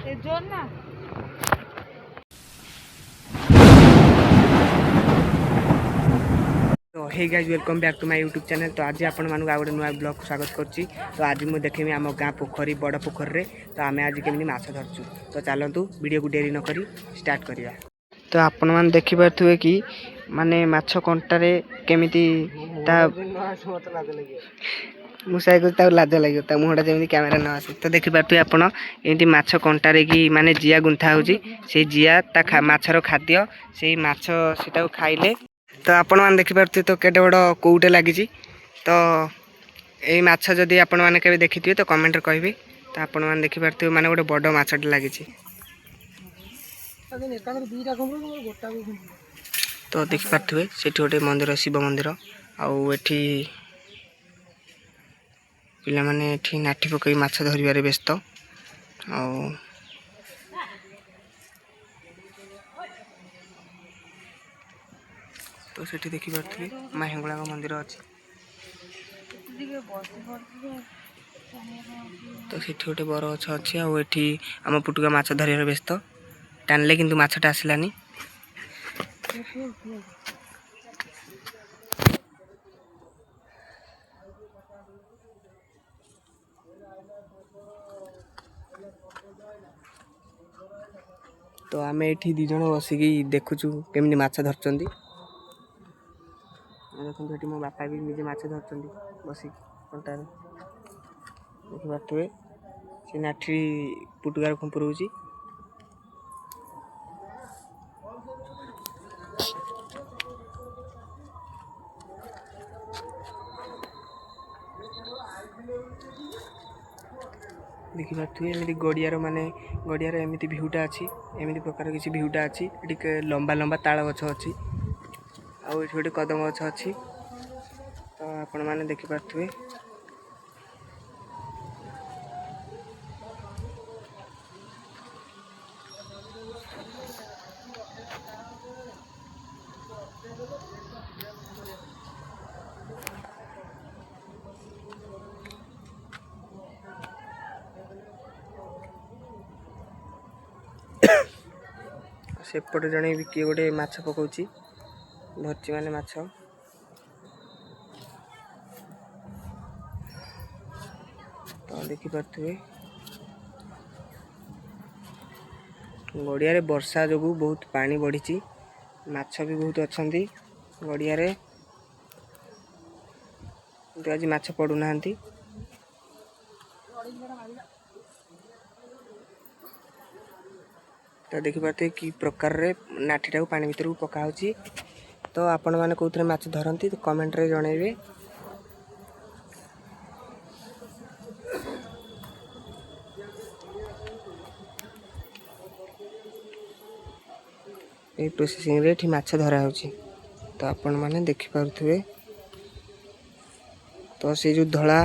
तो hey guys welcome back to my YouTube channel. तो आज आपण मानक आ गोटे नुआ ब्लॉग स्वागत करछि। तो आज मुझे देखेमी आम गाँ पोखरी बड़ पोखर रे तो आम आज केमी माछ धरचु। तो चलतु वीडियो को डेरी न करी स्टार्ट करिया। तो आपण मान देखि पारथुए कि माने माछ कंटारे केमिति ता मुसाई को ता लाज लागियो ता मुहडा जेमिति कैमरा न आसे। तो देखि पारथुए आपण एमिति माछ कंटारे कि माने जिया गुंथा होउची से जिया ता माछर खाद्य से माछ सेटा खाइले। तो आपण मान देखि पारथुए तो केटे बड़ कोउटे लागिची। तो एई माछ जदि आपण माने केबे देखिथिबे तो कमेंट रे कहबे। तो आपण मान देखि पारथुए माने गोटे बड़ माछटे लागिची। तो देखि पारथुए सेठी गोटे मंदिर शिव मंदिर आउ एठी पिला माने एठी नाठी पकई माछ धरिबारे व्यस्त आउ तो सेठी देखि पारथुए मां हेंगुला मंदिर अछि। तो सेठी गोटे बर गछ अछि आउ एठी आम पुटुका माछ धरिबारे व्यस्त टानले किंतु माछटा आसिलानी। तो आम एठी दी जण बसिकी देखुचु केमनी माछ धरचंदी। देखो एठी मो बापा भी निजे माछ धरचंदी बसिकी कंटारे देखि पारथुए से नाठी पुटुकार खुंपुरउची। देखि पारथुए एमिति गड़ियार माने गड़ियार एमिति भिउटा अछि एमिति प्रकार किछि भिउटा अछि। एठी लंबा लंबा ताଳ गछ अछि आउ एठी गोटे कदम गछ अछि। तो आपण माने देखि पारथुए सेपटे जणे भी किए गोटे माछ पकाउची धरची माने माछ। तो देखि पारथुए गड़िया रे वर्षा जोगु बहुत पानी बढ़ीची माछ भी बहुत अछंती गड़िया रे तो आज माछ पडु नाहंती। तो देखि पारथुए कि प्रकार रे नाठीटा को पानी भीतर को पका होची। तो आपण माने कोथरे माछ धरंती तो कमेंट रे जणेबे। ए प्रोसेसिंग रे एठी माछ धरा होची। तो आपण माने देखि पारथुए तो से जो धला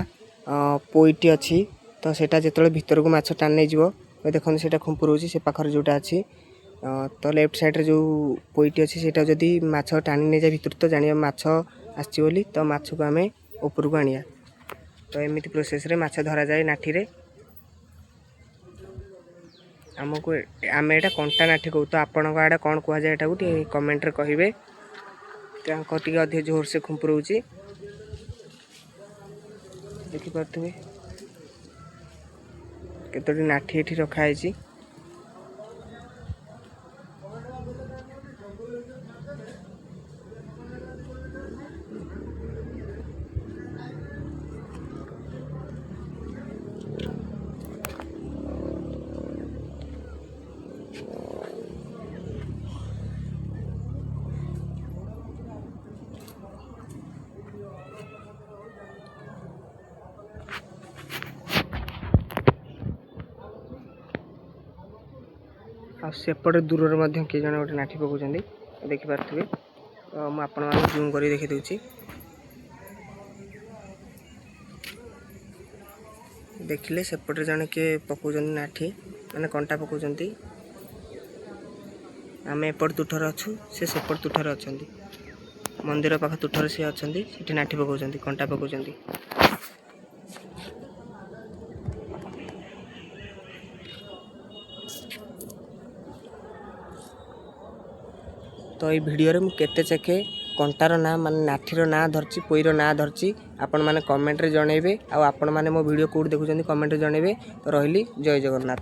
पोइटी अछि तो सेटा जेतले भीतर को माछ टान नै जिवो देखन सेटा खुंपुर होची से पाखर जोटा अछि। तो लेफ्ट साइड रे जो पोइटी अछि सेटा जदी माछ टानी नै जाय भीतर तो जानिया माछ आछि बोली। तो माछ को हमें ऊपर को आनिया। तो एमिति प्रोसेस रे माछ धरा जाय नाठी रे। हमको आमे एटा कंटा नाठी को तो आपण को आडा कोन कुआ जाय एटा गुटी कमेंट रे कहिबे। तांको टिके अधिक जोर से खुंपुर होची देखि पारथुए केतोटी नाठी एठी रखा हैची। सेपटे दूर मध्य किए जन गोटे नाठी पकाउछन्ती देखि पारथुए। तो मु आपण माने जूम करी देखि दउची देखिले सेपटे जने के पकाउछन्ती नाठी माने कंटा पकाउछन्ती। आमे एपट तुठर अछु से सेपट तुठर अछन्ती मंदिर पाख तुठर से अछन्ती सेठी नाठी पकाउछन्ती कंटा पकाउछन्ती। तो ये भिडियो मु केते चेके कंटार ना माने नाठीर ना धरची पोईर ना धरची आपण माने कमेंट रे जणेबे आ आपण माने मो वीडियो कोड देखुचंदी कमेंट रे जणेबे। तो रहिली जय जगन्नाथ।